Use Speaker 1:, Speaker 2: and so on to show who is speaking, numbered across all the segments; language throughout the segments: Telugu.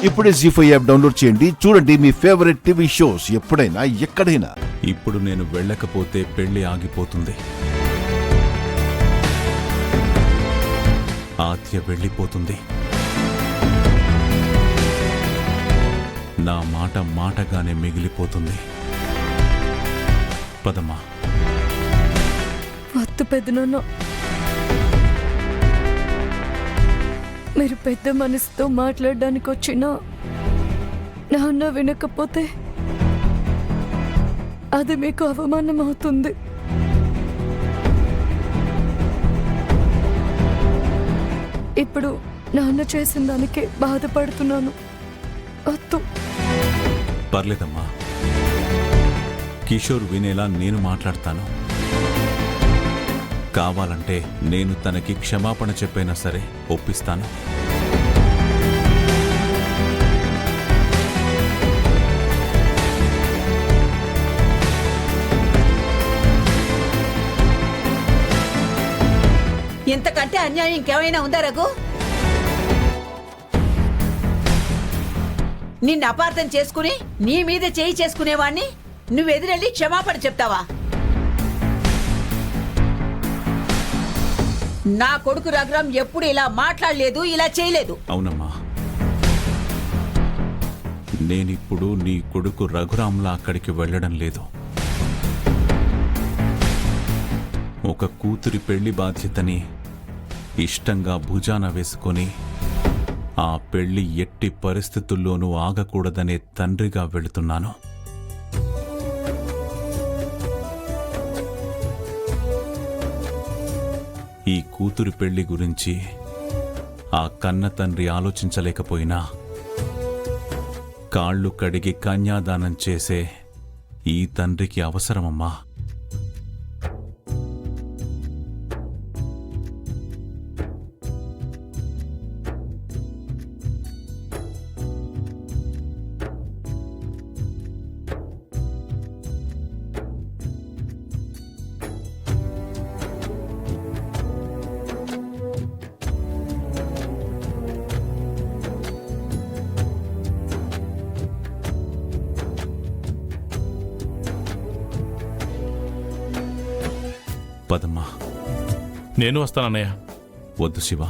Speaker 1: ఇప్పుడే జీ5 యాప్ డౌన్లోడ్ చేయండి. చూడండి మీ ఫేవరెట్ టీవీ షోస్ ఎప్పుడైనా ఎక్కడైనా.
Speaker 2: ఇప్పుడు నేను వెళ్ళకపోతే పెళ్లి ఆగిపోతుంది. ఆత్య వెళ్ళిపోతుంది. నా మాట మాటగానే మిగిలిపోతుంది. పదమ్మా.
Speaker 3: వద్దు పెద్దనాన్న, మీరు పెద్ద మనసుతో మాట్లాడడానికి వచ్చినా నాన్న వినకపోతే అది మీకు అవమానం అవుతుంది. ఇప్పుడు నాన్న చేసిన దానికే బాధపడుతున్నాను. వద్దు.
Speaker 2: పర్లేదమ్మా, కిషోర్ వినేలా నేను మాట్లాడతాను. కావాలంటే నేను తనకి క్షమాపణ చెప్పైనా సరే ఒప్పిస్తాను.
Speaker 4: ఇంతకంటే అన్యాయం ఇంకేమైనా ఉందా రఘు? నిన్ను అపార్థం చేసుకుని నీ మీద చేయి చేసుకునేవాణ్ణి నువ్వెదురెళ్ళి క్షమాపణ చెప్తావా? నా కొడుకు రఘురాం ఎప్పుడు ఇలా మాట్లాడలేదు, ఇలా చేయలేదు.
Speaker 2: అవునమ్మా, నేనిప్పుడు నీ కొడుకు రఘురాంలా అక్కడికి వెళ్ళడం లేదు. ఒక కూతురి పెళ్లి బాధ్యతని ఇష్టంగా భుజాన వేసుకొని ఆ పెళ్లి ఎట్టి పరిస్థితుల్లోనూ ఆగకూడదనే తండ్రిగా వెళుతున్నాను. ఈ కూతురి పెళ్లి గురించి ఆ కన్న తండ్రి ఆలోచించలేకపోయినా కాళ్ళు కడిగి కన్యాదానం చేసే ఈ తండ్రికి అవసరమమ్మా. పదమ్మా.
Speaker 5: నేను వస్తానన్నయ్య.
Speaker 2: వద్దు శివ,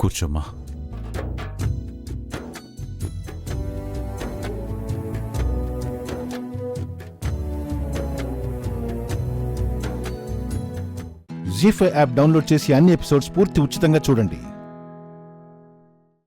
Speaker 2: కూర్చోమ్మా.
Speaker 1: జీ5 యాప్ డౌన్లోడ్ చేసి అన్ని ఎపిసోడ్స్ పూర్తి ఉచితంగా చూడండి.